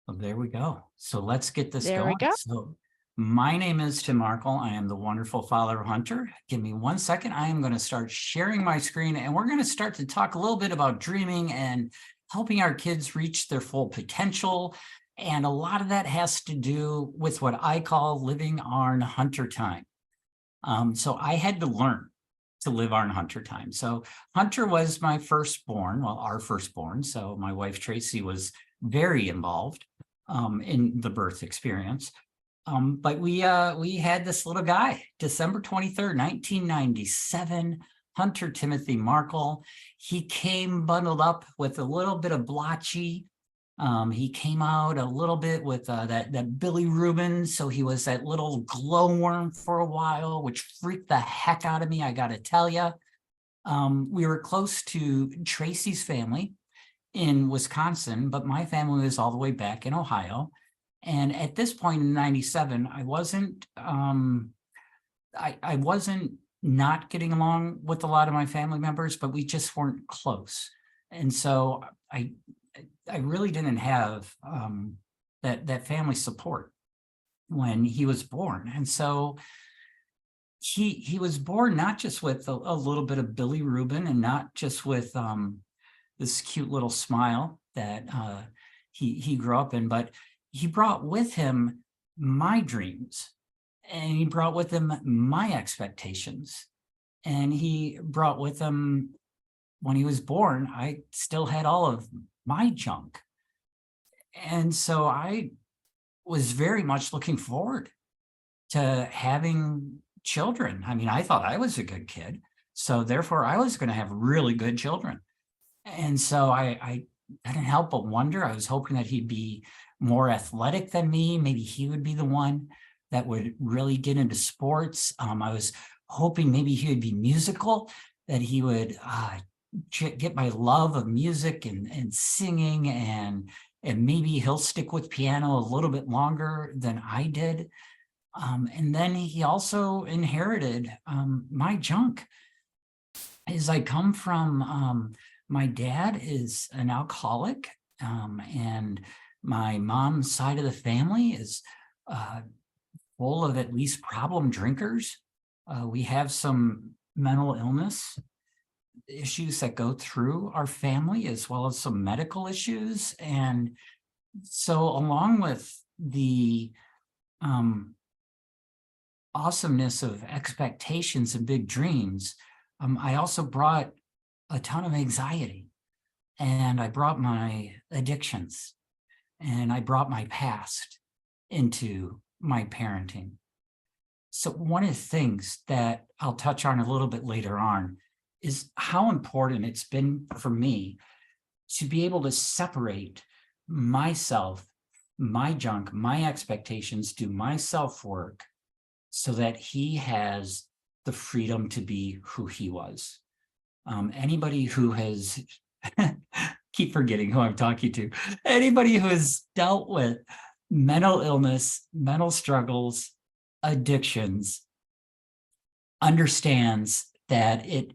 Well, there we go. So let's get this There we going. go. So my name is Tim Markle. I am the wonderful father hunter. Give me 1 second. I am going to start sharing my screen and we're going to start to talk a little bit about dreaming and helping our kids reach their full potential. And a lot of that has to do with what I call living on hunter time. So I had to learn to live on hunter time. So Hunter was my firstborn, well, our firstborn. So my wife Tracy was very involved in the birth experience. But we had this little guy, December 23rd, 1997, Hunter Timothy Markle. He came bundled up with a little bit of blotchy. He came out a little bit with that Billy Rubin, so he was that little glowworm for a while, which freaked the heck out of me, I gotta tell you. We were close to Tracy's family in Wisconsin, but my family was all the way back in Ohio. And at this point in 97, I wasn't not getting along with a lot of my family members, but we just weren't close. And so I really didn't have that family support when he was born. And so he was born not just with a little bit of Billy Rubin and not just with this cute little smile that he grew up in, but he brought with him my dreams, and he brought with him my expectations, and he brought with him, when he was born, I still had all of my junk. And so I was very much looking forward to having children. I mean, I thought I was a good kid, so therefore I was going to have really good children. And so I couldn't help but wonder. I was hoping that he'd be more athletic than me. Maybe he would be the one that would really get into sports. I was hoping maybe he would be musical, that he would get my love of music and singing, and maybe he'll stick with piano a little bit longer than I did. And then he also inherited my junk. As I come from, my dad is an alcoholic, and my mom's side of the family is full of at least problem drinkers. We have some mental illness issues that go through our family, as well as some medical issues. And so along with the awesomeness of expectations and big dreams, I also brought a ton of anxiety, and I brought my addictions, and I brought my past into my parenting. So one of the things that I'll touch on a little bit later on is how important it's been for me to be able to separate myself, my junk, my expectations, do my self-work, so that he has the freedom to be who he was. Anybody who has, keep forgetting who I'm talking to, anybody who has dealt with mental illness, mental struggles, addictions, understands that it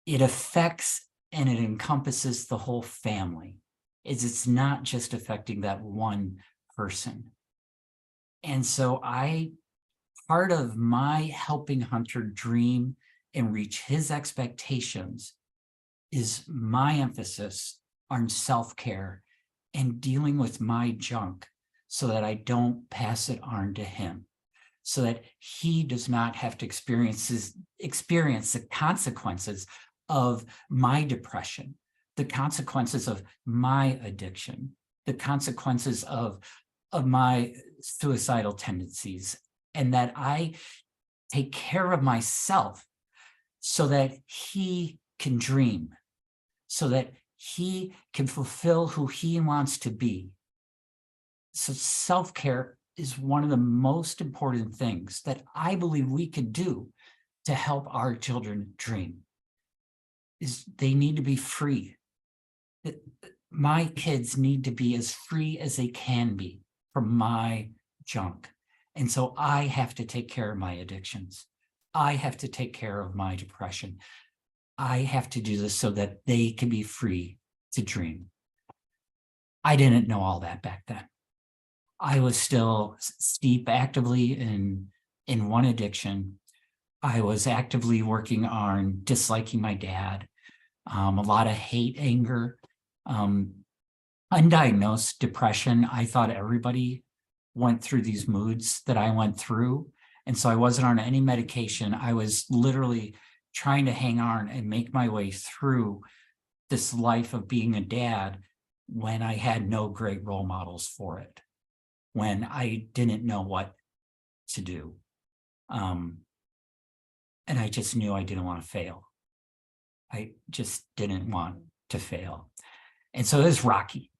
affects and it encompasses the whole family. It's not just affecting that one person. And so part of my helping Hunter dream and reach his expectations is my emphasis on self-care and dealing with my junk, so that I don't pass it on to him, so that he does not have to experience the consequences of my depression, the consequences of my addiction, the consequences of my suicidal tendencies, and that I take care of myself so that he can dream, so that he can fulfill who he wants to be. So self-care is one of the most important things that I believe we could do to help our children dream. Is they need to be free. My kids need to be as free as they can be from my junk. And so I have to take care of my addictions. I have to take care of my depression. I have to do this so that they can be free to dream. I didn't know all that back then. I was still steep actively in one addiction. I was actively working on disliking my dad, a lot of hate, anger, um, undiagnosed depression. I thought everybody went through these moods that I went through. And so I wasn't on any medication. I was literally trying to hang on and make my way through this life of being a dad when I had no great role models for it, when I didn't know what to do. And I just knew I didn't want to fail. I just didn't want to fail. And so it was rocky.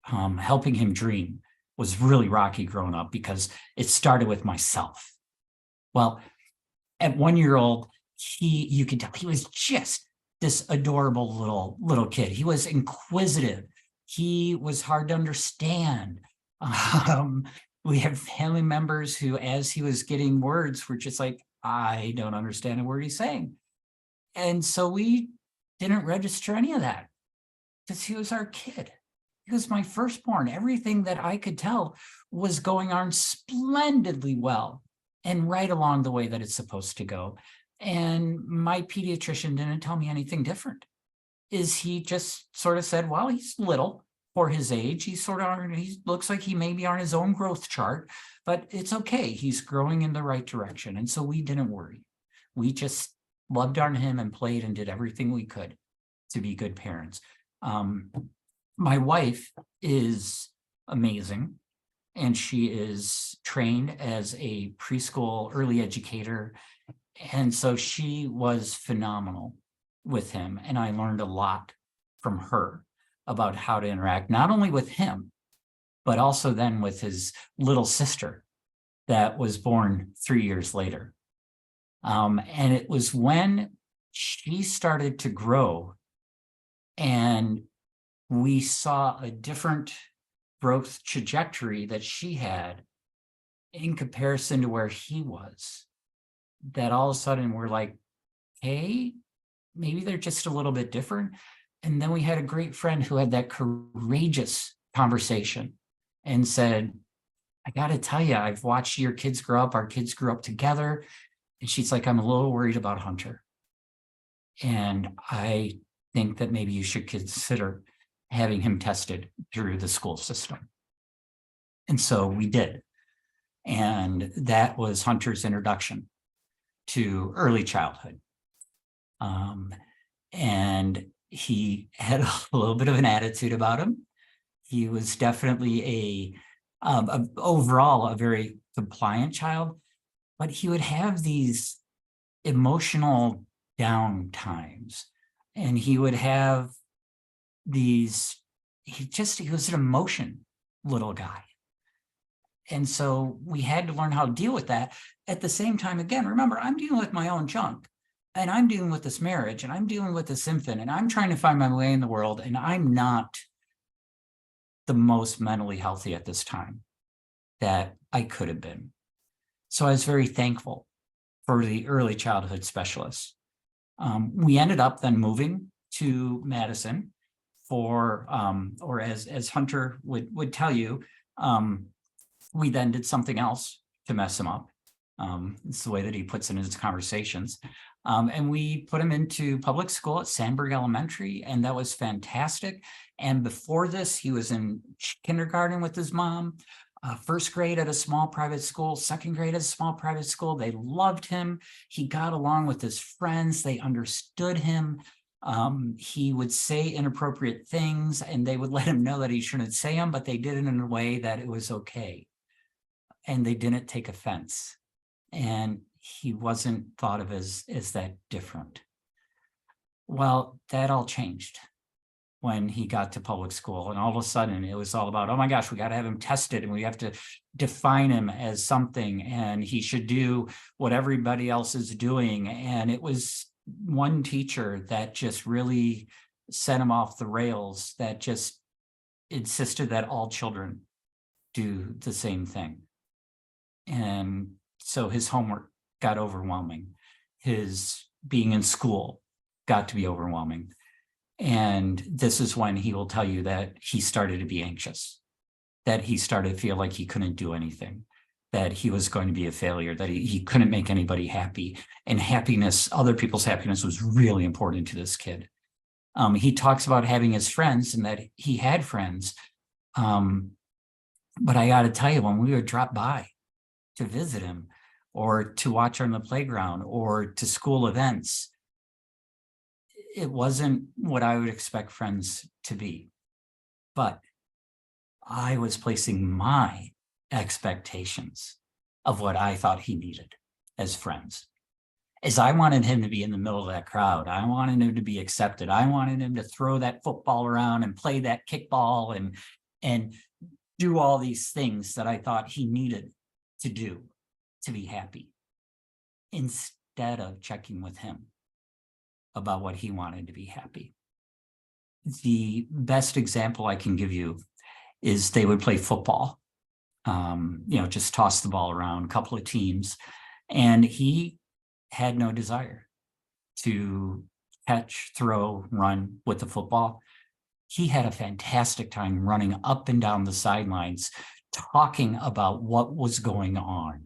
Helping him dream was really rocky growing up because it started with myself. Well, at 1 year old, you could tell he was just this adorable little kid. He was inquisitive. He was hard to understand. We have family members who, as he was getting words, were just like, I don't understand a word he's saying. And so we didn't register any of that because he was our kid. He was my firstborn. Everything that I could tell was going on splendidly well and right along the way that it's supposed to go. And my pediatrician didn't tell me anything different. He just sort of said, well, he's little for his age. He looks like he may be on his own growth chart, but it's okay. He's growing in the right direction. And so we didn't worry. We just loved on him and played and did everything we could to be good parents. My wife is amazing, and she is trained as a preschool early educator. And so she was phenomenal with him. And I learned a lot from her about how to interact, not only with him, but also then with his little sister that was born 3 years later. And it was when she started to grow and we saw a different growth trajectory that she had in comparison to where he was, that all of a sudden we're like, hey, maybe they're just a little bit different. And then we had a great friend who had that courageous conversation and said, I got to tell you, I've watched your kids grow up. Our kids grew up together. And she's like, I'm a little worried about Hunter. And I think that maybe you should consider having him tested through the school system. And so we did. And that was Hunter's introduction to early childhood. And he had a little bit of an attitude about him. He was definitely overall a very compliant child, but he would have these emotional down times, and he would have these, he was an emotion little guy. And so we had to learn how to deal with that. At the same time, again, remember, I'm dealing with my own junk, and I'm dealing with this marriage, and I'm dealing with this infant, and I'm trying to find my way in the world, and I'm not the most mentally healthy at this time that I could have been. So I was very thankful for the early childhood specialists. We ended up then moving to Madison for, or as Hunter would tell you, we then did something else to mess him up. It's the way that he puts it in his conversations. And we put him into public school at Sandburg Elementary, and that was fantastic. And before this, he was in kindergarten with his mom, first grade at a small private school, second grade at a small private school. They loved him. He got along with his friends. They understood him. He would say inappropriate things, and they would let him know that he shouldn't say them, but they did it in a way that it was okay. And they didn't take offense. And he wasn't thought of as that different. Well, that all changed when he got to public school. And all of a sudden it was all about, oh my gosh, we got to have him tested, and we have to define him as something, and he should do what everybody else is doing. And it was one teacher that just really set him off the rails, that just insisted that all children do the same thing. And so his homework got overwhelming. His being in school got to be overwhelming. And this is when he will tell you that he started to be anxious. that he started to feel like he couldn't do anything, that he was going to be a failure, that he couldn't make anybody happy. And happiness, other people's happiness, was really important to this kid. He talks about having his friends and that he had friends. But I got to tell you, when we would drop by to visit him or to watch on the playground or to school events, it wasn't what I would expect friends to be. But I was placing my expectations of what I thought he needed as friends. As I wanted him to be in the middle of that crowd. I wanted him to be accepted. I wanted him to throw that football around and play that kickball and do all these things that I thought he needed to do to be happy, instead of checking with him about what he wanted to be happy. The best example I can give you is they would play football, just toss the ball around, a couple of teams, and he had no desire to catch, throw, run with the football. He had a fantastic time running up and down the sidelines, talking about what was going on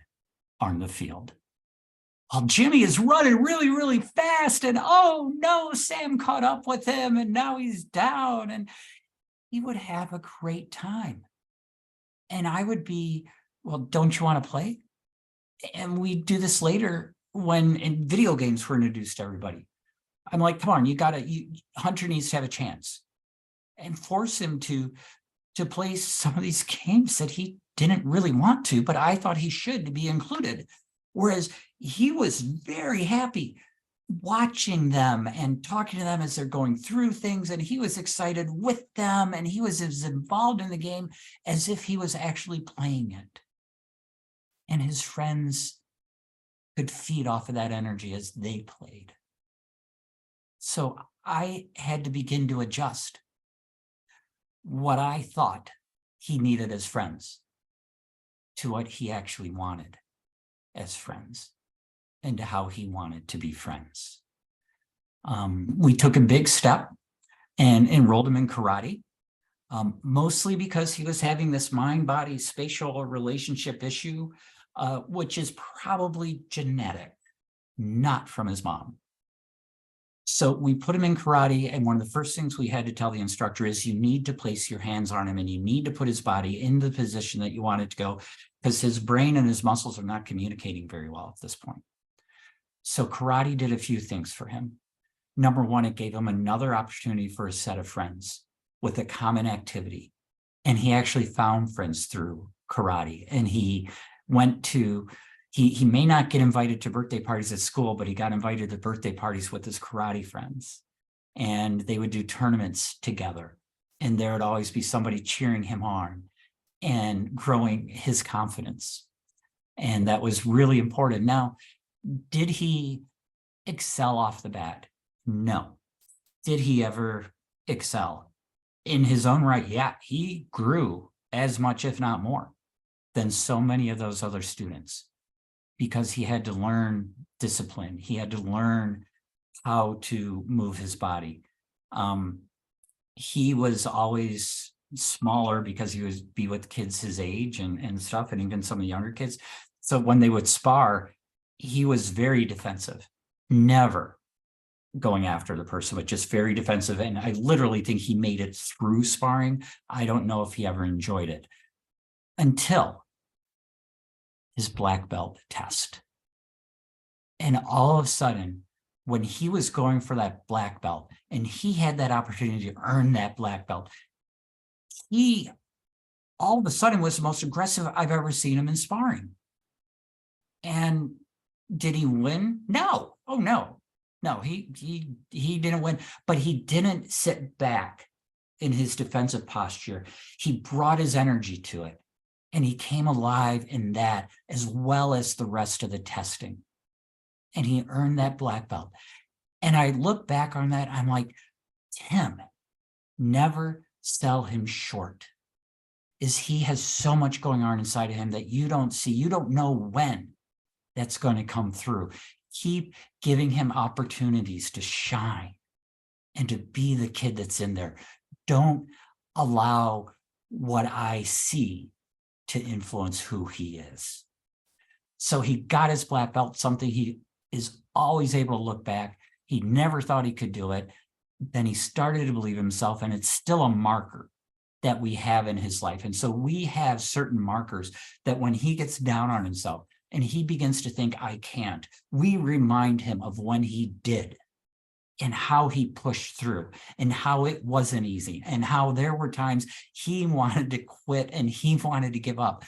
the field. Well, Jimmy is running really, really fast, and oh no, Sam caught up with him, and now he's down, and he would have a great time. And I would be, well, don't you want to play? And we do this later when video games were introduced to everybody. I'm like, come on, Hunter needs to have a chance, and force him to play some of these games that he didn't really want to, but I thought he should be included. Whereas he was very happy watching them and talking to them as they're going through things, and he was excited with them, and he was as involved in the game as if he was actually playing it. And his friends could feed off of that energy as they played. So I had to begin to adjust what I thought he needed as friends to what he actually wanted as friends, and to how he wanted to be friends. We took a big step and enrolled him in karate, mostly because he was having this mind-body spatial relationship issue, which is probably genetic, not from his mom. So we put him in karate, and one of the first things we had to tell the instructor is you need to place your hands on him, and you need to put his body in the position that you want it to go, because his brain and his muscles are not communicating very well at this point. So karate did a few things for him. Number one, it gave him another opportunity for a set of friends with a common activity. And he actually found friends through karate. And he went to, he may not get invited to birthday parties at school, but he got invited to birthday parties with his karate friends. And they would do tournaments together. And there would always be somebody cheering him on and growing his confidence. And that was really important. Now, did he excel off the bat? No. Did he ever excel? In his own right, yeah, he grew as much, if not more, than so many of those other students, because he had to learn discipline. He had to learn how to move his body. He was always smaller because he would be with kids his age and stuff, and even some of the younger kids. So when they would spar, he was very defensive, never going after the person, but just very defensive. And I literally think he made it through sparring. I don't know if he ever enjoyed it until his black belt test. And all of a sudden, when he was going for that black belt and he had that opportunity to earn that black belt, he all of a sudden was the most aggressive I've ever seen him in sparring. And did he win? No. Oh, no. No, he didn't win, but he didn't sit back in his defensive posture. He brought his energy to it, and he came alive in that as well as the rest of the testing. And he earned that black belt. And I look back on that, I'm like, Tim, never sell him short. He has so much going on inside of him that you don't see, you don't know when that's going to come through. Keep giving him opportunities to shine and to be the kid that's in there. Don't allow what I see to influence who he is. So he got his black belt, something he is always able to look back. He never thought he could do it. Then he started to believe himself, and it's still a marker that we have in his life. And so we have certain markers that when he gets down on himself and he begins to think, I can't, we remind him of when he did and how he pushed through and how it wasn't easy and how there were times he wanted to quit and he wanted to give up.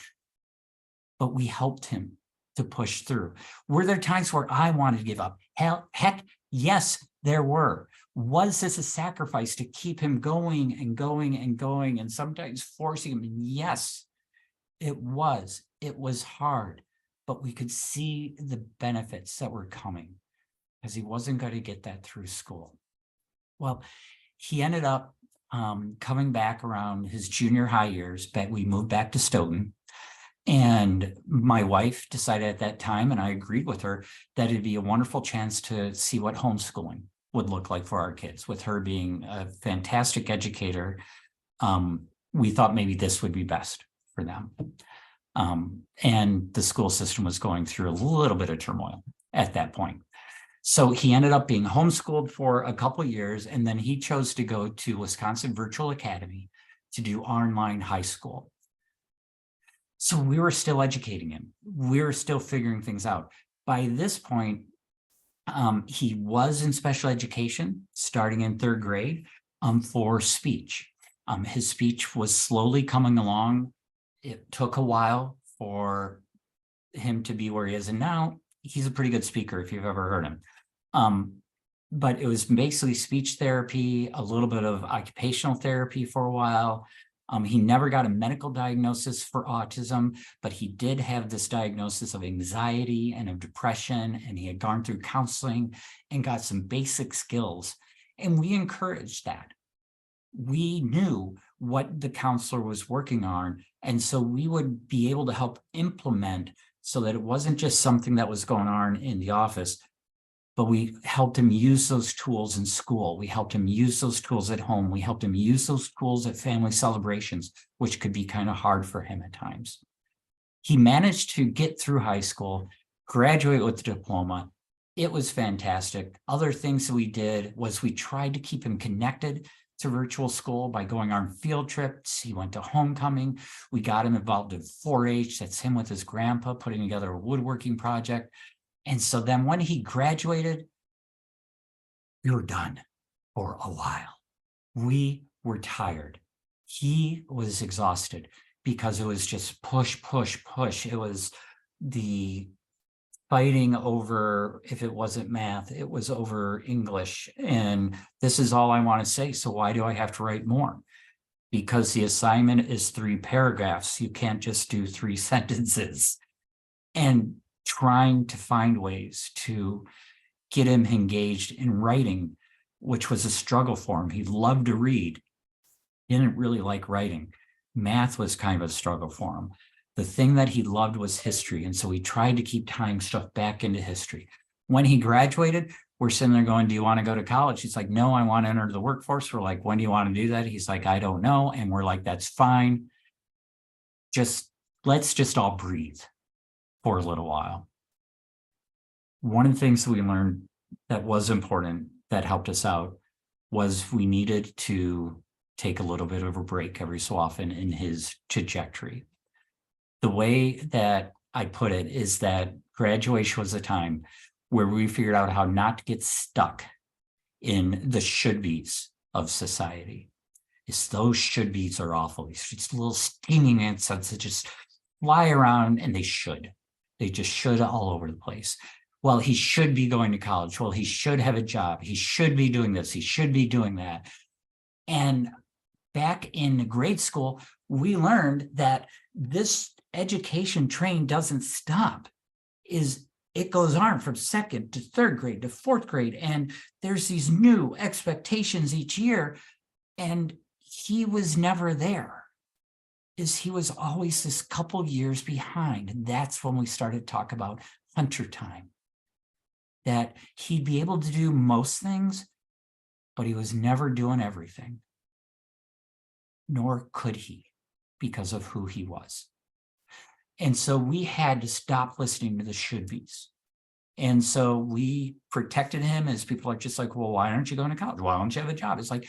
But we helped him to push through. Were there times where I wanted to give up? Heck, yes, there were. Was this a sacrifice to keep him going and going and going and sometimes forcing him? Yes, it was. It was hard, but we could see the benefits that were coming because he wasn't going to get that through school. Well, he ended up coming back around his junior high years, but we moved back to Stoughton. And my wife decided at that time, and I agreed with her, that it'd be a wonderful chance to see what homeschooling would look like for our kids. With her being a fantastic educator, we thought maybe this would be best for them. And the school system was going through a little bit of turmoil at that point. So he ended up being homeschooled for a couple of years, and then he chose to go to Wisconsin Virtual Academy to do online high school. So we were still educating him. We were still figuring things out. By this point, he was in special education starting in 3rd grade for speech. His speech was slowly coming along. It took a while for him to be where he is. And now he's a pretty good speaker if you've ever heard him. But it was basically speech therapy, a little bit of occupational therapy for a while. He never got a medical diagnosis for autism, but he did have this diagnosis of anxiety and of depression, and he had gone through counseling and got some basic skills. And we encouraged that. We knew what the counselor was working on, and so we would be able to help implement so that it wasn't just something that was going on in the office, but we helped him use those tools in school. We helped him use those tools at home. We helped him use those tools at family celebrations, which could be kind of hard for him at times. He managed to get through high school, graduate with a diploma. It was fantastic. Other things that we did was we tried to keep him connected to virtual school by going on field trips. He went to homecoming. We got him involved in 4-H. That's him with his grandpa putting together a woodworking project. And so then when he graduated, we were done for a while. We were tired. He was exhausted because it was just push, push, push. It was the fighting over, if it wasn't math, it was over English. And this is all I want to say. So why do I have to write more? Because the assignment is 3 paragraphs. You can't just do 3 sentences. And trying to find ways to get him engaged in writing, which was a struggle for him. He loved to read, didn't really like writing. Math was kind of a struggle for him. The thing that he loved was history, and so he tried to keep tying stuff back into history. When he graduated, we're sitting there going, do you want to go to college? He's like, no, I want to enter the workforce. We're like, when do you want to do that? He's like, I don't know. And we're like, that's fine. Let's just all breathe for a little while. One of the things that we learned that was important that helped us out was we needed to take a little bit of a break every so often in his trajectory. The way that I put it is that graduation was a time where we figured out how not to get stuck in the should-be's of society. Those should-be's are awful. These just little stinging insects that just fly around, and they should. They just should all over the place. Well, he should be going to college. Well, he should have a job. He should be doing this. He should be doing that. And back in grade school, we learned that this education train doesn't stop. It goes on from 2nd to 3rd grade to 4th grade. And there's these new expectations each year. And he was never there. He was always this couple years behind. And that's when we started to talk about hunter time. That he'd be able to do most things, but he was never doing everything. Nor could he. because of who he was. And so we had to stop listening to the should-bes. And so we protected him as people are just like, well, why aren't you going to college? Why don't you have a job? It's like,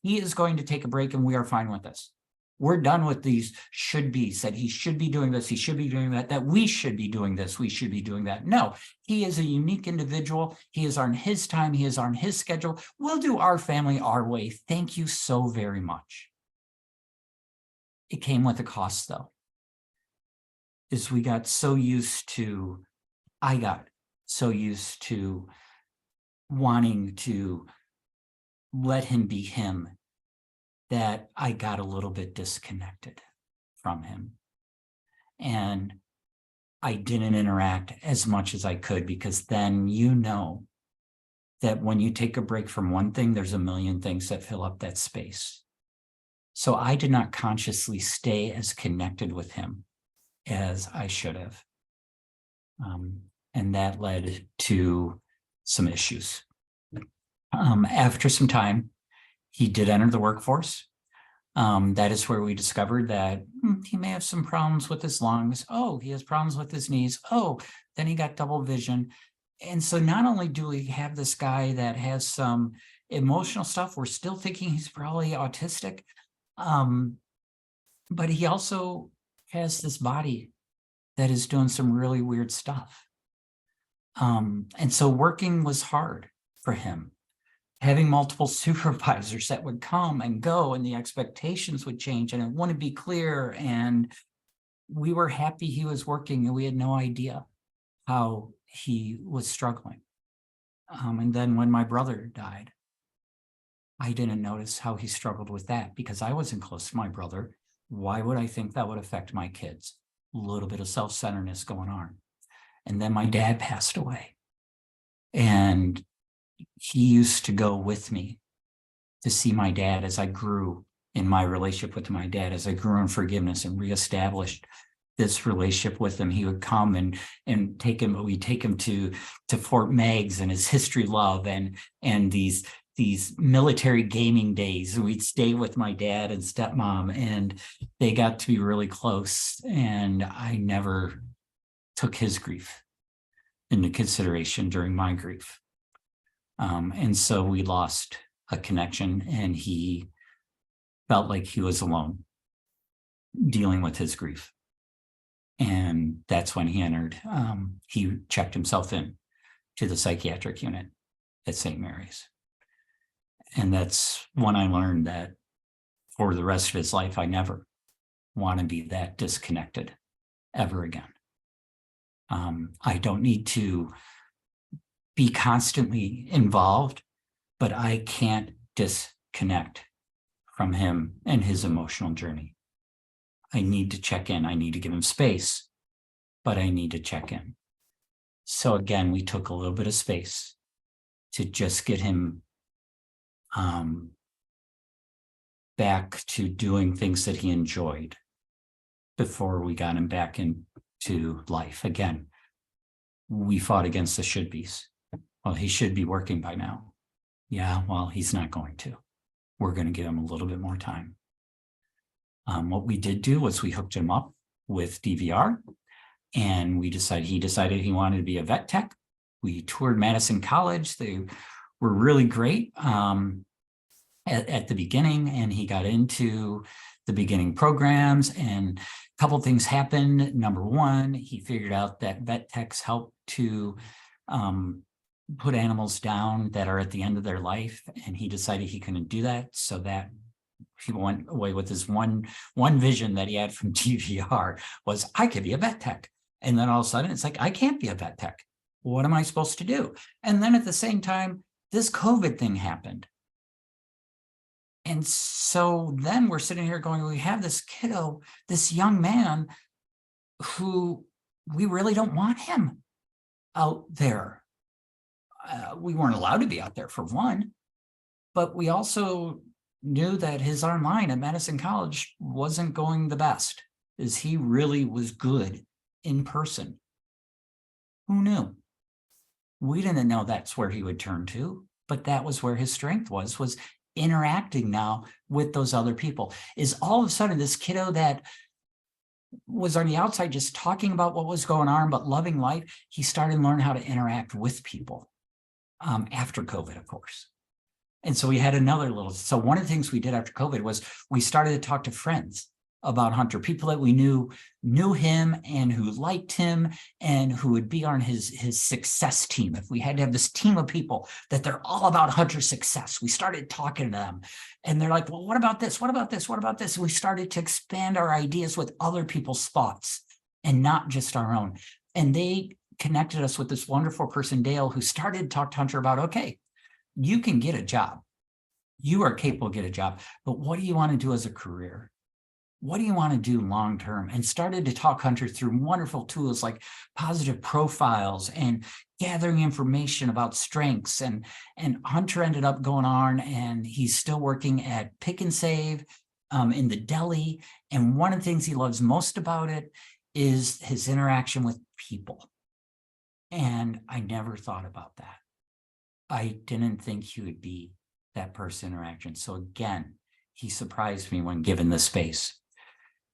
he is going to take a break and we are fine with this. We're done with these should-bes, that he should be doing this, he should be doing that, that we should be doing this, we should be doing that. No, he is a unique individual. He is on his time. He is on his schedule. We'll do our family our way. Thank you so very much. It came with a cost, though. I got so used to wanting to let him be him that I got a little bit disconnected from him. And I didn't interact as much as I could, because then you know that when you take a break from one thing, there's a million things that fill up that space. So I did not consciously stay as connected with him as I should have. And that led to some issues. After some time, he did enter the workforce. That is where we discovered that he may have some problems with his lungs. Oh, he has problems with his knees. Oh, then he got double vision. And so not only do we have this guy that has some emotional stuff, we're still thinking he's probably autistic. But he also has this body that is doing some really weird stuff. And so working was hard for him. Having multiple supervisors that would come and go, and the expectations would change, and it wouldn't be clear. And we were happy he was working, and we had no idea how he was struggling. And then when my brother died, I didn't notice how he struggled with that, because I wasn't close to my brother. Why would I think that would affect my kids? A little bit of self-centeredness going on. And then my dad passed away. And he used to go with me to see my dad as I grew in my relationship with my dad, as I grew in forgiveness and reestablished this relationship with him. He would come and we'd take him to Fort Meigs and his history love and these military gaming days. We'd stay with my dad and stepmom, and they got to be really close. And I never took his grief into consideration during my grief. And so we lost a connection, and he felt like he was alone dealing with his grief. And that's when he checked himself in to the psychiatric unit at St. Mary's. And that's when I learned that for the rest of his life, I never want to be that disconnected ever again. I don't need to be constantly involved, but I can't disconnect from him and his emotional journey. I need to check in. I need to give him space, but I need to check in. So again, we took a little bit of space to just get him back to doing things that he enjoyed before we got him back into life. Again, we fought against the should-bes. Well, he should be working by now. Yeah, well, he's not going to. We're going to give him a little bit more time. What we did do was we hooked him up with DVR, and he decided he wanted to be a vet tech. We toured Madison College. They were really great at the beginning, and he got into the beginning programs, and a couple of things happened. Number one, he figured out that vet techs help to put animals down that are at the end of their life, and he decided he couldn't do that, so that he went away with his one vision that he had from DVR was, I could be a vet tech. And then all of a sudden it's like, I can't be a vet tech. What am I supposed to do? And then at the same time, this COVID thing happened. And so then we're sitting here going, we have this kiddo, this young man who we really don't want him out there. We weren't allowed to be out there, for one, but we also knew that his online at Madison College wasn't going the best, as he really was good in person. Who knew? We didn't know that's where he would turn to, but that was where his strength was interacting now with those other people. Is all of a sudden this kiddo that was on the outside just talking about what was going on, but loving life, he started to learn how to interact with people after COVID, of course. And so we had so one of the things we did after COVID was we started to talk to friends about Hunter, people that we knew him and who liked him and who would be on his success team. If we had to have this team of people that they're all about Hunter's success, we started talking to them and they're like, well, what about this? What about this? What about this? And we started to expand our ideas with other people's thoughts and not just our own. And they connected us with this wonderful person, Dale, who started to talk to Hunter about, okay, you can get a job. You are capable of getting a job, but what do you want to do as a career? What do you want to do long-term? And started to talk Hunter through wonderful tools like positive profiles and gathering information about strengths. And Hunter ended up going on and he's still working at Pick and Save in the deli. And one of the things he loves most about it is his interaction with people. And I never thought about that. I didn't think he would be that person interaction. So again, he surprised me when given the space.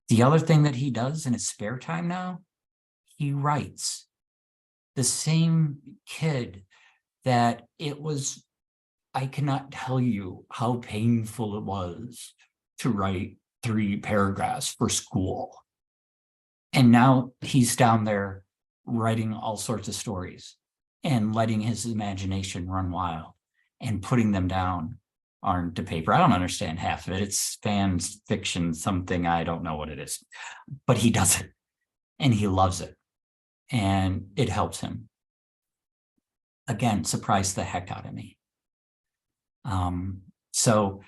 The other thing that he does in his spare time now, he writes. The same kid that I cannot tell you how painful it was to write 3 paragraphs for school. And now he's down there writing all sorts of stories and letting his imagination run wild and putting them down onto paper. I don't understand half of it. It's fan fiction, something, I don't know what it is, but he does it and he loves it and it helps him. Again, surprised the heck out of me. So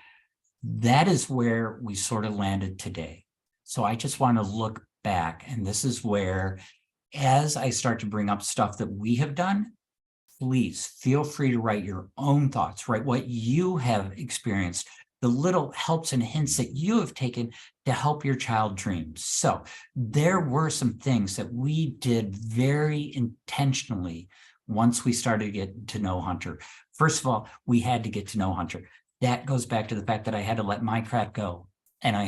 that is where we sort of landed today. So I just want to look back, and this is where, as I start to bring up stuff that we have done, please feel free to write your own thoughts, write what you have experienced, the little helps and hints that you have taken to help your child dream. So there were some things that we did very intentionally once we started to get to know Hunter. First of all, we had to get to know Hunter. That goes back to the fact that I had to let my crap go. And I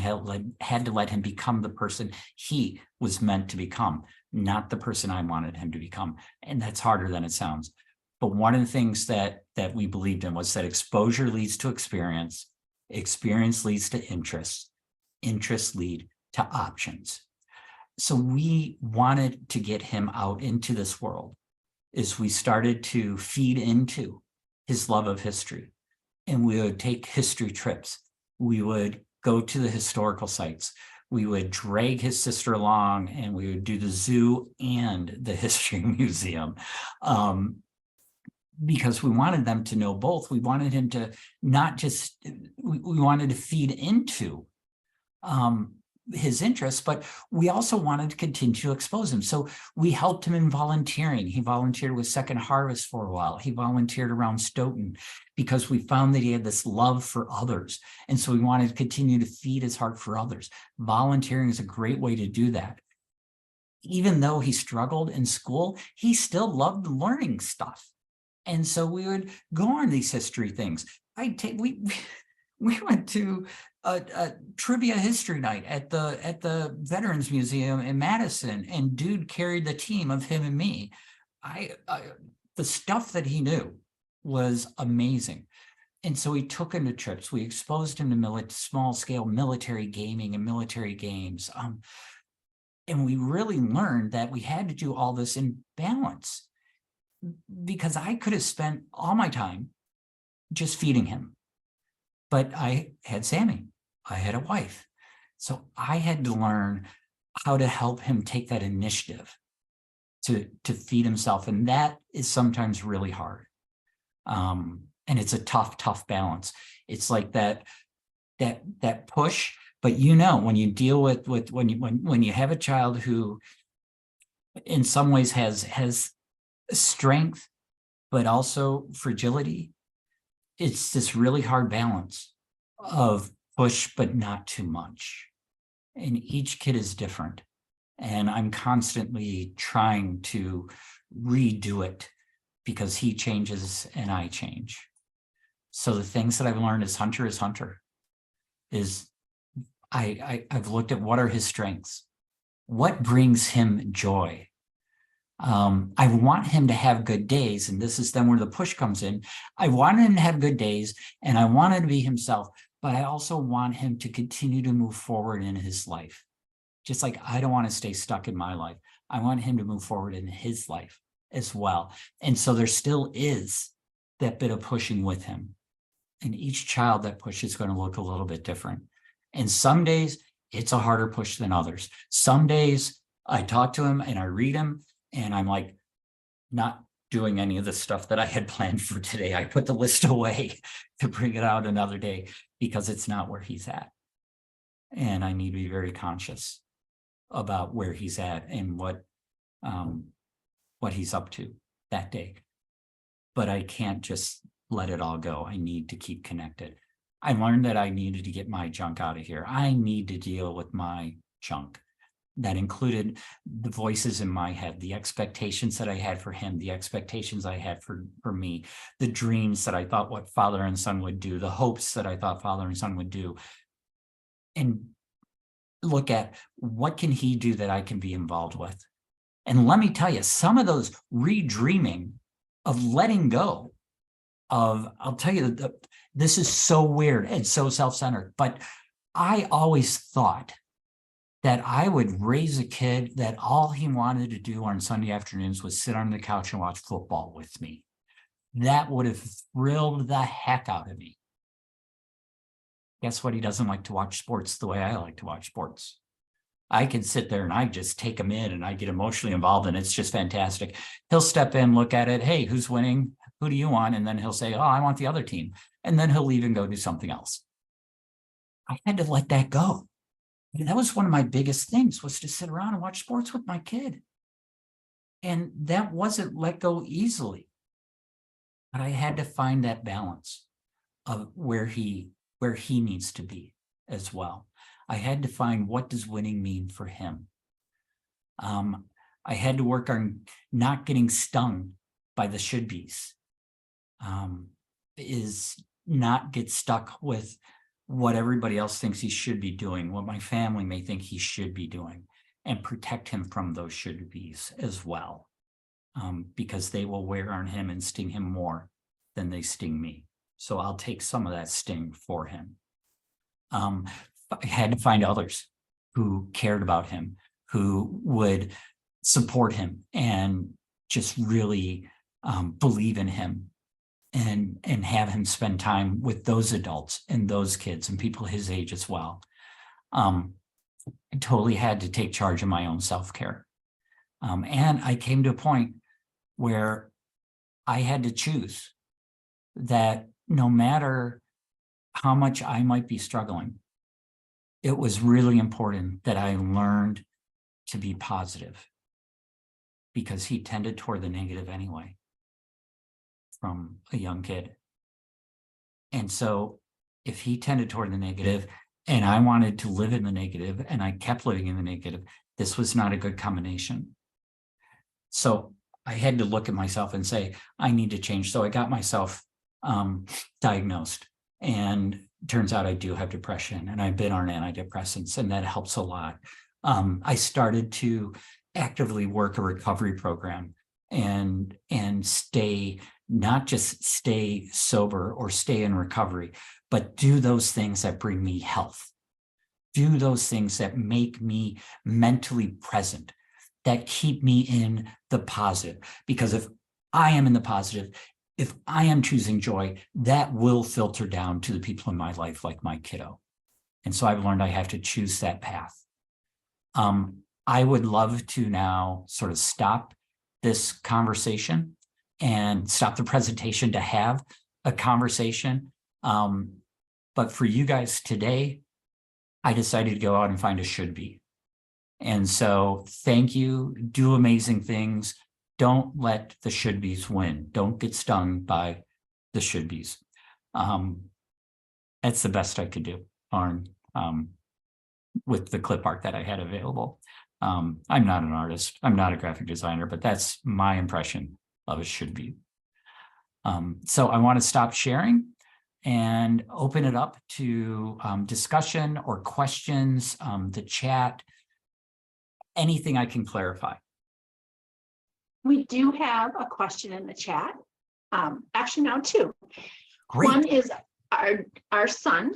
had to let him become the person he was meant to become, not the person I wanted him to become. And that's harder than it sounds. But one of the things that we believed in was that exposure leads to experience leads to interest lead to options. So we wanted to get him out into this world as we started to feed into his love of history. And we would take history trips. We would go to the historical sites. We would drag his sister along and we would do the zoo and the history museum. Because we wanted them to know both. We wanted him to not just, we wanted to feed into his interests, but we also wanted to continue to expose him. So we helped him in volunteering. He volunteered with Second Harvest for a while. He volunteered around Stoughton because we found that he had this love for others. And so we wanted to continue to feed his heart for others. Volunteering is a great way to do that. Even though he struggled in school, he still loved learning stuff. And so we would go on these history things. We went to a trivia history night at the Veterans Museum in Madison, and dude carried the team of him and me. The stuff that he knew was amazing. And so we took him to trips. We exposed him to small scale military gaming and military games. And we really learned that we had to do all this in balance, because I could have spent all my time just feeding him. But I had Sammy, I had a wife. So I had to learn how to help him take that initiative to feed himself. And that is sometimes really hard. And it's a tough balance. It's like that push, but when you deal with when you have a child who in some ways has strength, but also fragility, it's this really hard balance of push, but not too much. And each kid is different. And I'm constantly trying to redo it because he changes and I change. So the things that I've learned as Hunter is I've looked at what are his strengths, what brings him joy. I want him to have good days, and this is then where the push comes in. I want him to have good days, and I want him to be himself, but I also want him to continue to move forward in his life. Just like I don't want to stay stuck in my life. I want him to move forward in his life as well. And so there still is that bit of pushing with him. And each child that push is going to look a little bit different. And some days it's a harder push than others. Some days I talk to him and I read him and I'm like not doing any of the stuff that I had planned for today. I put the list away to bring it out another day because it's not where he's at. And I need to be very conscious about where he's at and what he's up to that day. But I can't just let it all go. I need to keep connected. I learned that I needed to get my junk out of here. I need to deal with my junk. That included the voices in my head, the expectations that I had for him, the expectations I had for me, the dreams that I thought what father and son would do, the hopes that I thought father and son would do. And look at what can he do that I can be involved with. And let me tell you, some of those redreaming of letting go of, I'll tell you, this is so weird and so self-centered, but I always thought that I would raise a kid that all he wanted to do on Sunday afternoons was sit on the couch and watch football with me. That would have thrilled the heck out of me. Guess what? He doesn't like to watch sports the way I like to watch sports. I can sit there and I just take him in and I get emotionally involved and it's just fantastic. He'll step in, look at it. Hey, who's winning? Who do you want? And then he'll say, oh, I want the other team. And then he'll leave and go do something else. I had to let that go. And that was one of my biggest things, was to sit around and watch sports with my kid. And that wasn't let go easily. But I had to find that balance of where he needs to be as well. I had to find, what does winning mean for him? I had to work on not getting stung by the should-bes. Is not get stuck with what everybody else thinks he should be doing, what my family may think he should be doing, and protect him from those should-bes as well, because they will wear on him and sting him more than they sting me. So I'll take some of that sting for him. I had to find others who cared about him, who would support him and just really believe in him, and have him spend time with those adults and those kids and people his age as well. I totally had to take charge of my own self-care. And I came to a point where I had to choose that no matter how much I might be struggling, it was really important that I learned to be positive, because he tended toward the negative anyway from a young kid. And so if he tended toward the negative and I wanted to live in the negative and I kept living in the negative, this was not a good combination. So I had to look at myself and say, I need to change. So I got myself diagnosed, and turns out I do have depression, and I've been on antidepressants, and that helps a lot. I started to actively work a recovery program and stay, not just stay sober or stay in recovery, but do those things that bring me health. Do those things that make me mentally present, that keep me in the positive. Because if I am in the positive, if I am choosing joy, that will filter down to the people in my life, like my kiddo. And so I've learned I have to choose that path. I would love to now sort of stop this conversation and stop the presentation to have a conversation. But for you guys today, I decided to go out and find a should-be. And so thank you. Do amazing things. Don't let the should-bes win. Don't get stung by the should-bes. That's the best I could do, Lauren, with the clip art that I had available. I'm not an artist. I'm not a graphic designer, but that's my impression of a should-be. So I want to stop sharing. and open it up to discussion or questions, the chat, anything I can clarify. We do have a question in the chat. Actually, now two. Great. One is our son.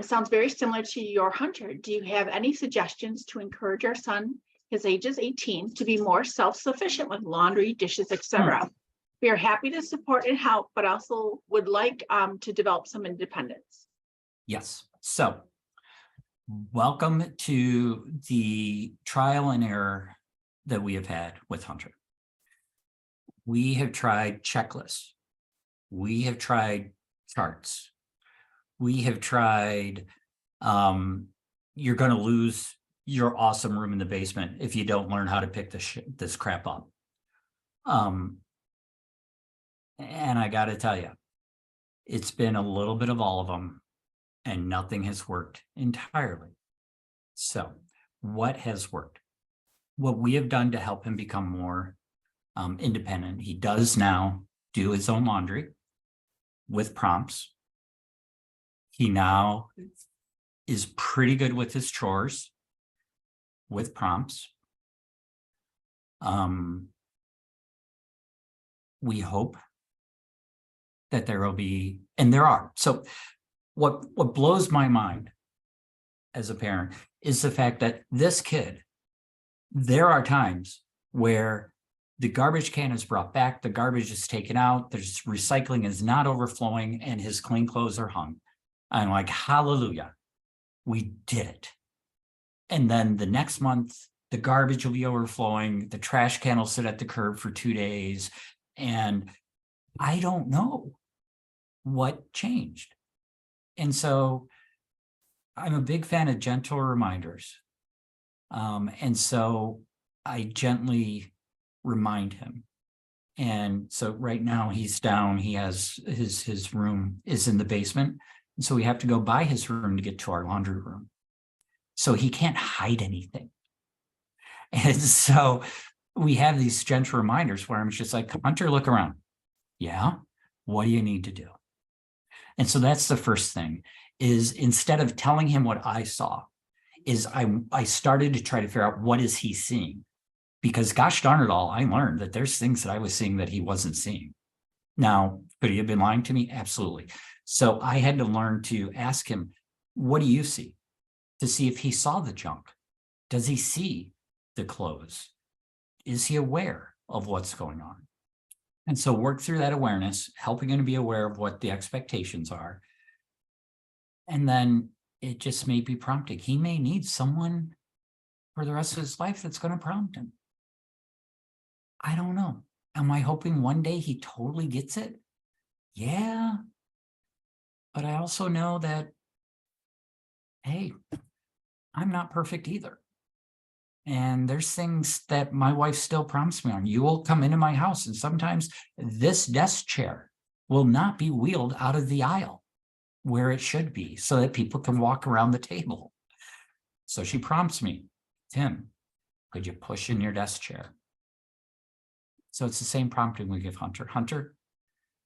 Sounds very similar to your Hunter. Do you have any suggestions to encourage our son, his age is 18, to be more self-sufficient with laundry, dishes, etc.? We are happy to support and help, but also would like to develop some independence. Yes. So welcome to the trial and error that we have had with Hunter. We have tried checklists. We have tried charts. We have tried, you're going to lose your awesome room in the basement if you don't learn how to pick this crap up. And I got to tell you, it's been a little bit of all of them, and nothing has worked entirely. So what has worked? What we have done to help him become more independent. He does now do his own laundry with prompts. He now is pretty good with his chores with prompts. We hope that there will be, and there are. So what blows my mind as a parent is the fact that this kid, there are times where the garbage can is brought back, the garbage is taken out, there's recycling is not overflowing, and his clean clothes are hung. I'm like, hallelujah, we did it. And then the next month, the garbage will be overflowing, the trash can will sit at the curb for 2 days, and I don't know what changed. And so I'm a big fan of gentle reminders. And so I gently remind him. And so right now he's down, he has his room is in the basement. And so we have to go by his room to get to our laundry room. So he can't hide anything. And so we have these gentle reminders where I'm just like, Hunter, look around. Yeah, what do you need to do? And so that's the first thing, is instead of telling him what I saw, is I started to try to figure out what is he seeing? Because gosh darn it all, I learned that there's things that I was seeing that he wasn't seeing. Now, could he have been lying to me? Absolutely. So I had to learn to ask him, what do you see? To see if he saw the junk. Does he see the clothes? Is he aware of what's going on? And so work through that awareness, helping him to be aware of what the expectations are. And then it just may be prompting. He may need someone for the rest of his life that's going to prompt him. I don't know. Am I hoping one day he totally gets it? Yeah. But I also know that, hey, I'm not perfect either. And there's things that my wife still prompts me on. You will come into my house, and sometimes this desk chair will not be wheeled out of the aisle where it should be so that people can walk around the table. So she prompts me, Tim, could you push in your desk chair? So it's the same prompting we give Hunter. Hunter,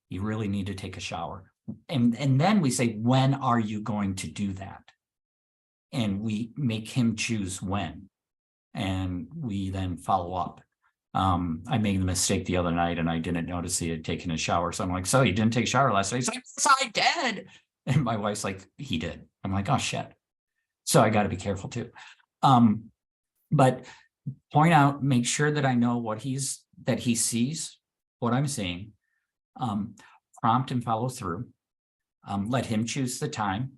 you really need to take a shower. And then we say, when are you going to do that? And we make him choose when. And we then follow up. I made the mistake the other night and I didn't notice he had taken a shower. So I'm like, so you didn't take a shower last night? He's like, yes, I did. And my wife's like, he did. I'm like, oh shit. So I got to be careful too. But point out, make sure that I know what he sees, what I'm seeing, prompt and follow through. Let him choose the time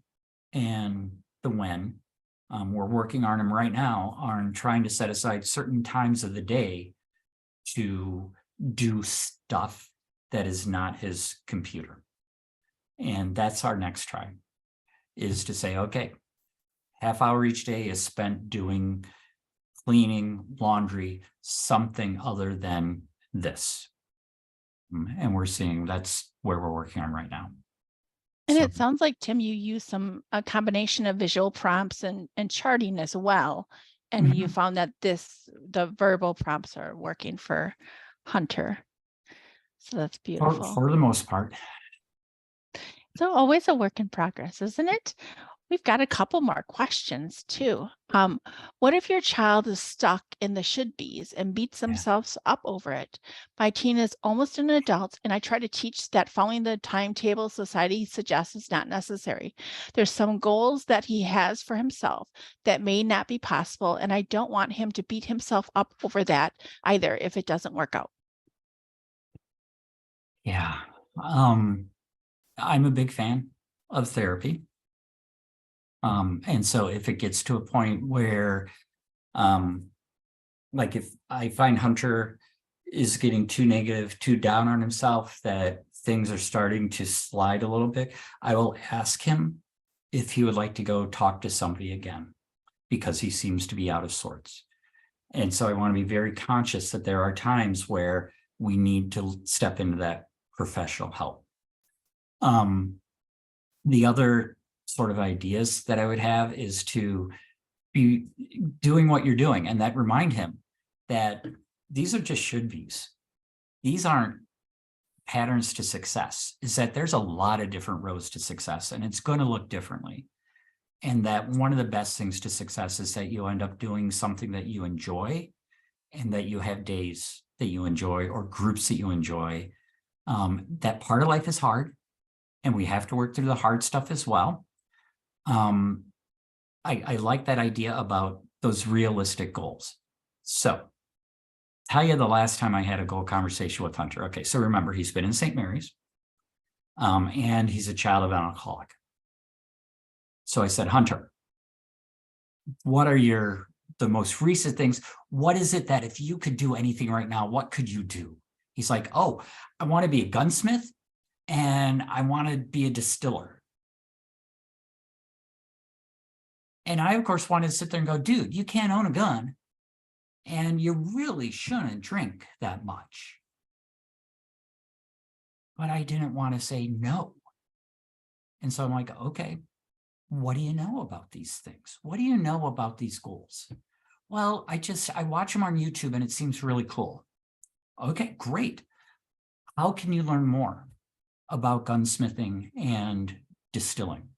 and the when. We're working on him right now on trying to set aside certain times of the day to do stuff that is not his computer. And that's our next try, is to say, okay, half hour each day is spent doing cleaning, laundry, something other than this. And we're seeing that's where we're working on right now. And it sounds like, Tim, you use a combination of visual prompts and charting as well. And you found that the verbal prompts are working for Hunter. So that's beautiful. For the most part. So always a work in progress, isn't it? We've got a couple more questions too. What if your child is stuck in the should be's and beats Yeah. themselves up over it? My teen is almost an adult, and I try to teach that following the timetable society suggests is not necessary. There's some goals that he has for himself that may not be possible, and I don't want him to beat himself up over that either if it doesn't work out. Yeah. I'm a big fan of therapy. And so if it gets to a point where, like if I find Hunter is getting too negative, too down on himself, that things are starting to slide a little bit, I will ask him if he would like to go talk to somebody again, because he seems to be out of sorts. And so I want to be very conscious that there are times where we need to step into that professional help. The other sort of ideas that I would have is to be doing what you're doing, and that remind him that these are just should be's. These aren't patterns to success, is that there's a lot of different roads to success, and it's going to look differently. And that one of the best things to success is that you end up doing something that you enjoy, and that you have days that you enjoy or groups that you enjoy. That part of life is hard, and we have to work through the hard stuff as well. I like that idea about those realistic goals. So tell you the last time I had a goal conversation with Hunter. Okay, so remember, he's been in St. Mary's, and he's a child of an alcoholic. So I said, Hunter, what are the most recent things? What is it that if you could do anything right now, what could you do? He's like, oh, I want to be a gunsmith and I want to be a distiller. And I, of course, wanted to sit there and go, dude, you can't own a gun and you really shouldn't drink that much. But I didn't want to say no. And so I'm like, okay, what do you know about these things? What do you know about these goals? Well, I watch them on YouTube and it seems really cool. Okay, great. How can you learn more about gunsmithing and distilling?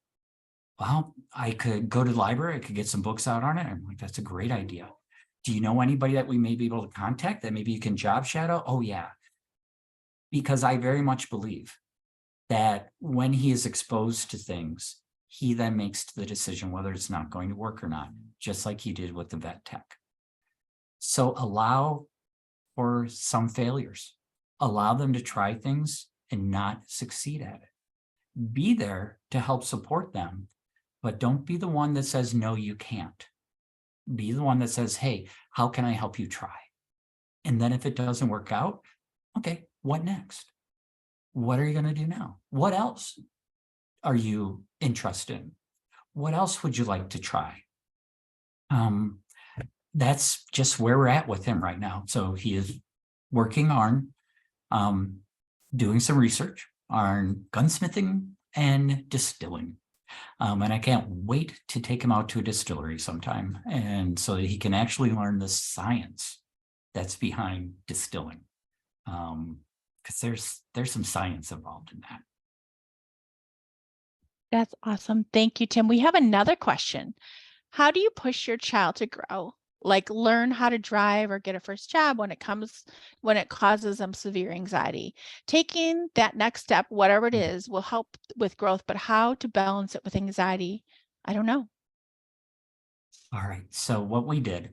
Well, I could go to the library, I could get some books out on it. I'm like, that's a great idea. Do you know anybody that we may be able to contact that maybe you can job shadow? Oh, yeah. Because I very much believe that when he is exposed to things, he then makes the decision whether it's not going to work or not, just like he did with the vet tech. So allow for some failures. Allow them to try things and not succeed at it. Be there to help support them, but don't be the one that says, no, you can't. Be the one that says, hey, how can I help you try? And then if it doesn't work out, okay, what next? What are you going to do now? What else are you interested in? What else would you like to try? That's just where we're at with him right now. So he is working on doing some research on gunsmithing and distilling. And I can't wait to take him out to a distillery sometime, and so that he can actually learn the science that's behind distilling. Because there's some science involved in that. That's awesome. Thank you, Tim. We have another question. How do you push your child to grow? Like learn how to drive or get a first job when it causes them severe anxiety. Taking that next step, whatever it is, will help with growth, but how to balance it with anxiety, I don't know. All right. So what we did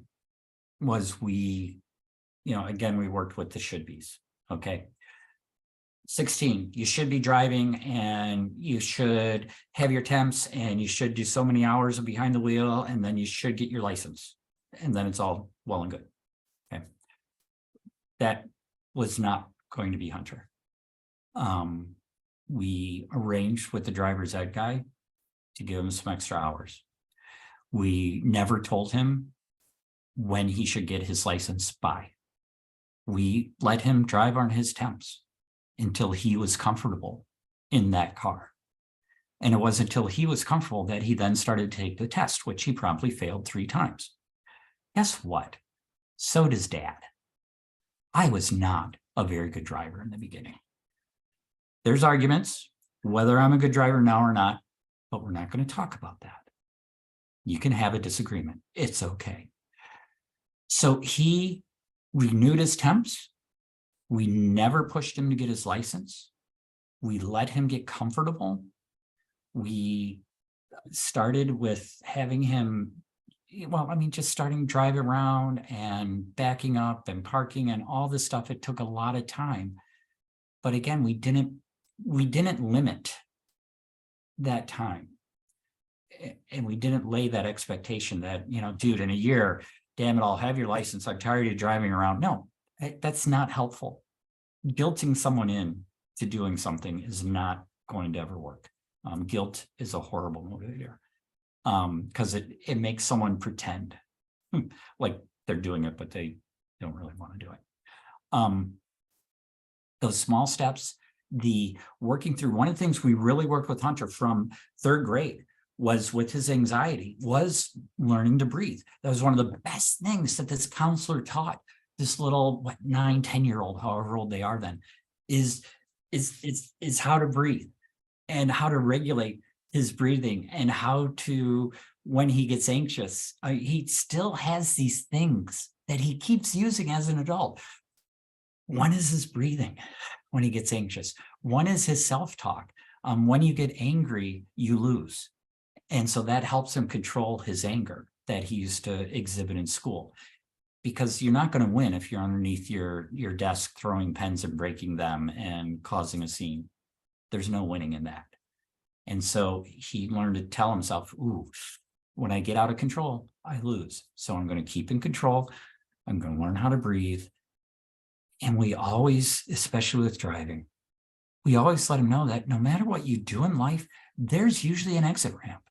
was again, we worked with the should be's. Okay. 16, you should be driving and you should have your temps and you should do so many hours of behind the wheel and then you should get your license. And then it's all well and good. Okay. That was not going to be Hunter. We arranged with the driver's ed guy to give him some extra hours. We never told him when he should get his license by. We let him drive on his temps until he was comfortable in that car. And it wasn't until he was comfortable that he then started to take the test, which he promptly failed 3 times. Guess what? So does Dad. I was not a very good driver in the beginning. There's arguments. whether I'm a good driver now or not, but we're not going to talk about that. You can have a disagreement. It's okay. So he renewed his temps. We never pushed him to get his license. We let him get comfortable. We started with having him, well, I mean, just starting drive around and backing up and parking and all this stuff. It took a lot of time. But again, we didn't limit that time. And we didn't lay that expectation that, dude, in a year, damn it, I'll have your license. I'm tired of driving around. No, that's not helpful. Guilting someone in to doing something is not going to ever work. Guilt is a horrible motivator because it makes someone pretend like they're doing it, but they don't really want to do it. Those small steps, the working through, one of the things we really worked with Hunter from 3rd grade was with his anxiety, was learning to breathe. That was one of the best things that this counselor taught this little 9-10-year-old, however old they are then, is how to breathe and how to regulate his breathing and how to, when he gets anxious, he still has these things that he keeps using as an adult. One is his breathing when he gets anxious. One is his self-talk. When you get angry, you lose. And so that helps him control his anger that he used to exhibit in school. Because you're not going to win if you're underneath your desk throwing pens and breaking them and causing a scene. There's no winning in that. And so he learned to tell himself, ooh, when I get out of control, I lose. So I'm going to keep in control. I'm going to learn how to breathe. And we always, especially with driving, we always let him know that no matter what you do in life, there's usually an exit ramp.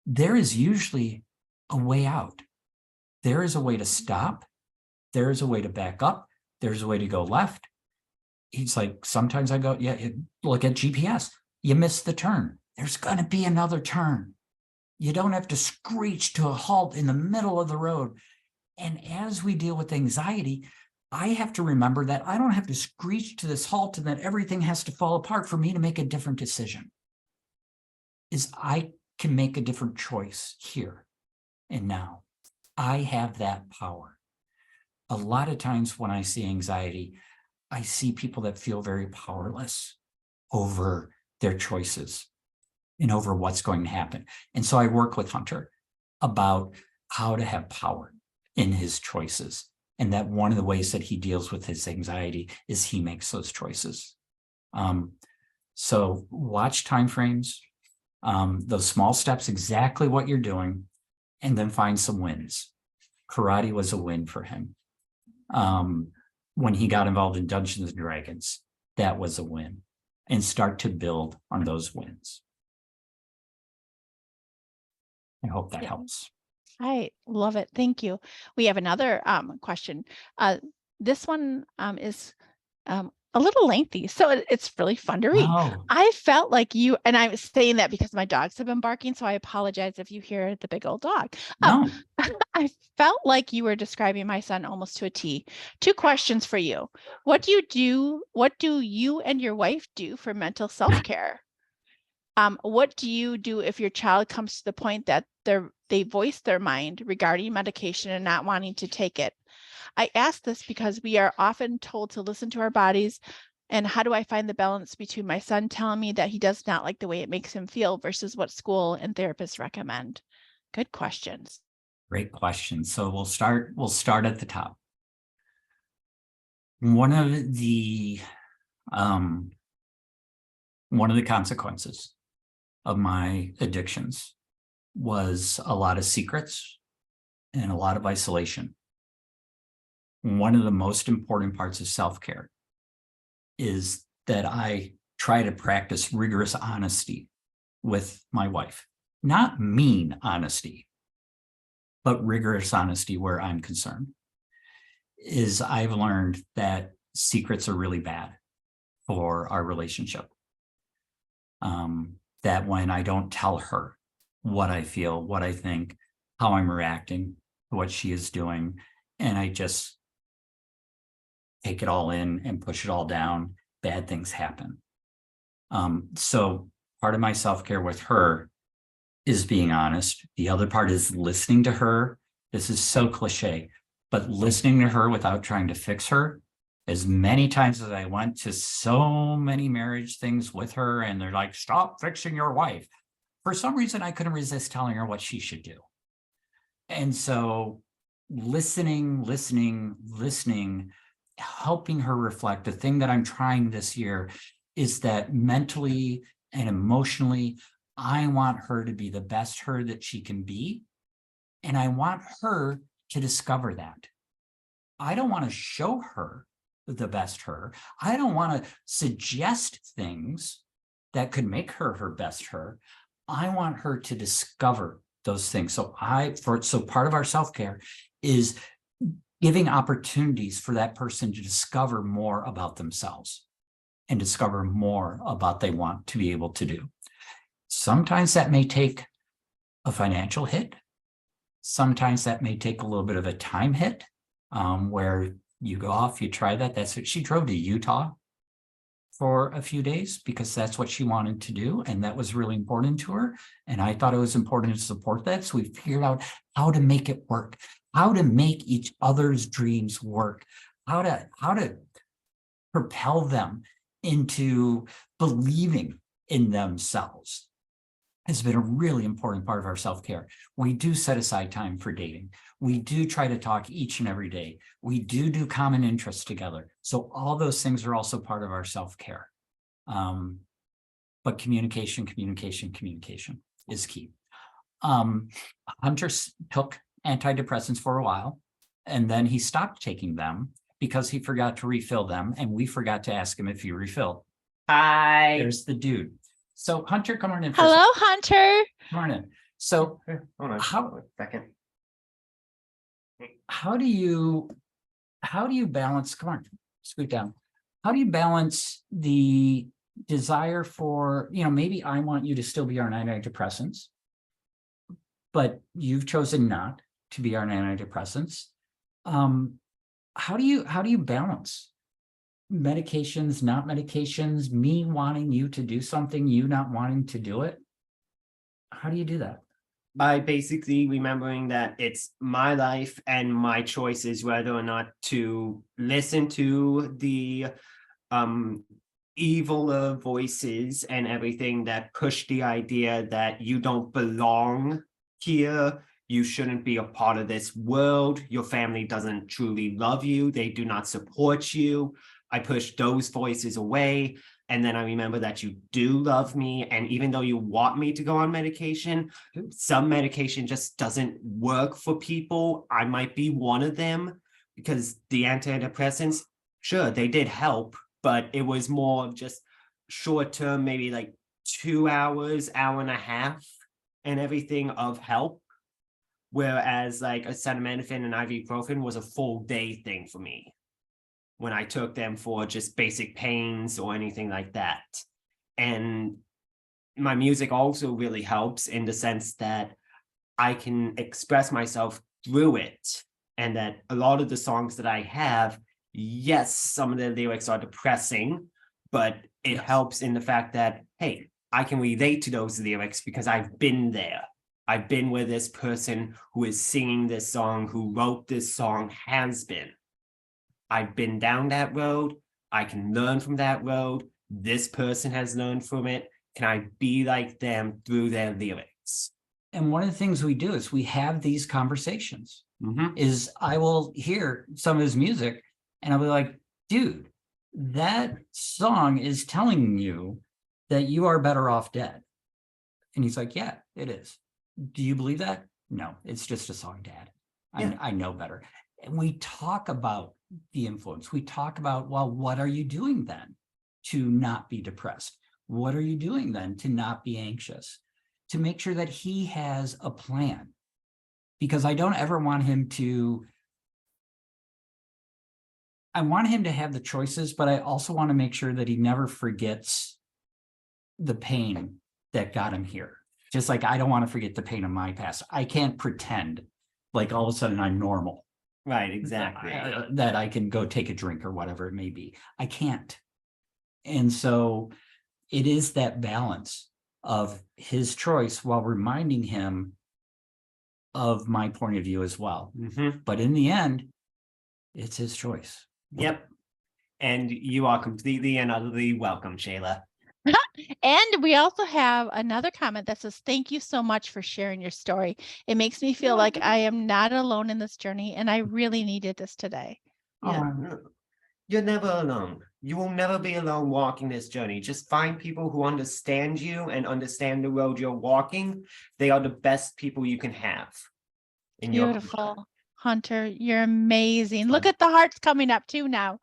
There is usually a way out. There is a way to stop. There is a way to back up. There's a way to go left. He's like, sometimes I go, yeah, look at GPS. You missed the turn. There's going to be another turn. You don't have to screech to a halt in the middle of the road. And as we deal with anxiety, I have to remember that I don't have to screech to this halt and that everything has to fall apart for me to make a different decision. I can make a different choice here and now. I have that power. A lot of times when I see anxiety, I see people that feel very powerless over their choices and over what's going to happen. And so I work with Hunter about how to have power in his choices. And that one of the ways that he deals with his anxiety is he makes those choices. So watch timeframes, those small steps, exactly what you're doing, and then find some wins. Karate was a win for him. When he got involved in Dungeons and Dragons, that was a win. And start to build on those wins. I hope that helps. I love it. Thank you. We have another question. This one is a little lengthy, so it's really fun to read. Oh. I felt like you, and I'm saying that because my dogs have been barking, so I apologize if you hear the big old dog. No. I felt like you were describing my son almost to a T. 2 questions for you. What do you and your wife do for mental self-care? What do you do if your child comes to the point that they voice their mind regarding medication and not wanting to take it? I ask this because we are often told to listen to our bodies. And how do I find the balance between my son telling me that he does not like the way it makes him feel versus what school and therapists recommend? Good questions. Great question. So we'll start at the top. One of the consequences of my addictions was a lot of secrets and a lot of isolation. One of the most important parts of self-care is that I try to practice rigorous honesty with my wife. Not mean honesty, but rigorous honesty where I'm concerned. I've learned that secrets are really bad for our relationship. That when I don't tell her what I feel, what I think, how I'm reacting, what she is doing, and I just take it all in and push it all down, bad things happen. So part of my self-care with her is being honest. The other part is listening to her. This is so cliche, but listening to her without trying to fix her. As many times as I went to so many marriage things with her, and they're like, stop fixing your wife. For some reason, I couldn't resist telling her what she should do. And so listening, helping her reflect. The thing that I'm trying this year is that mentally and emotionally, I want her to be the best her that she can be. And I want her to discover that. I don't want to show her the best her. I don't want to suggest things that could make her her best her. I want her to discover those things. So part of our self-care is giving opportunities for that person to discover more about themselves and discover more about they want to be able to do. Sometimes that may take a financial hit. Sometimes that may take a little bit of a time hit, where you go off, you try that. That's what she drove to Utah for a few days because that's what she wanted to do. And that was really important to her. And I thought it was important to support that. So we figured out how to make it work, how to make each other's dreams work, how to propel them into believing in themselves. Has been a really important part of our self-care. We do set aside time for dating. We do try to talk each and every day. We do common interests together. So all those things are also part of our self-care. But communication is key. Hunter took antidepressants for a while, and then he stopped taking them because he forgot to refill them, and we forgot to ask him if he refilled. Hi. There's the dude. So Hunter, come on in. For a Hello, second. Hunter. Come on in. So Hold on. How- a second. how do you balance, come on, scoot down. How do you balance the desire for, maybe I want you to still be our antidepressants, but you've chosen not to be our antidepressants. How do you balance medications, not medications, me wanting you to do something, you not wanting to do it? How do you do that? By basically remembering that it's my life and my choices whether or not to listen to the evil voices and everything that push the idea that you don't belong here, you shouldn't be a part of this world, your family doesn't truly love you, they do not support you. I push those voices away. And then I remember that you do love me. And even though you want me to go on medication, some medication just doesn't work for people. I might be one of them because the antidepressants, sure, they did help, but it was more of just short term, maybe like 2 hours, hour and a half and everything of help. Whereas like acetaminophen and ibuprofen was a full day thing for me when I took them for just basic pains or anything like that. And my music also really helps in the sense that I can express myself through it. And that a lot of the songs that I have, yes, some of the lyrics are depressing, but it helps in the fact that, hey, I can relate to those lyrics because I've been there. I've been where this person who is singing this song, who wrote this song, has been. I've been down that road. I can learn from that road. This person has learned from it. Can I be like them through their lyrics? And one of the things we do is we have these conversations. Is I will hear some of his music and I'll be like, dude, that song is telling you that you are better off dead. And he's like, yeah, it is. Do you believe that? No, it's just a song, Dad. I know better. And we talk about the influence. We talk about, well, what are you doing then to not be depressed? What are you doing then to not be anxious? To make sure that he has a plan. Because I don't ever want him to, I want him to have the choices, but I also want to make sure that he never forgets the pain that got him here. Just like I don't want to forget the pain of my past. I can't pretend like all of a sudden I'm normal. Right, exactly. That I can go take a drink or whatever it may be. I can't. And so it is that balance of his choice while reminding him of my point of view as well. Mhm. But in the end, it's his choice. Yep. And you are completely and utterly welcome, Shayla. And we also have another comment that says, thank you so much for sharing your story. It makes me feel like I am not alone in this journey, and I really needed this today. Yeah, Oh, no, you're never alone. You will never be alone walking this journey. Just find people who understand you and understand the road you're walking. They are the best people you can have. In your Beautiful. Hunter, you're amazing. Look at the hearts coming up too now.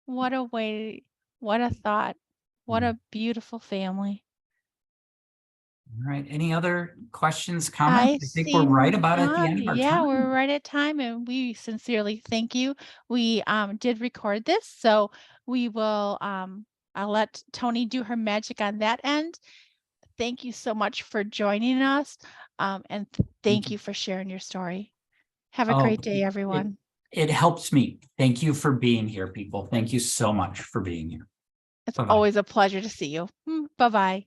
What a way, what a thought. What a beautiful family. all right. Any other questions, comments? I think we're see right about at the none. end of our Yeah, time. we're right at time, and we sincerely thank you. We did record this, so we will I'll let Tony do her magic on that end. Thank you so much for joining us, and thank you for sharing your story. Have a Oh, great day, everyone. It helps me. Thank you for being here, people. Thank you so much for being here. It's Bye-bye. always a pleasure to see you. Bye-bye.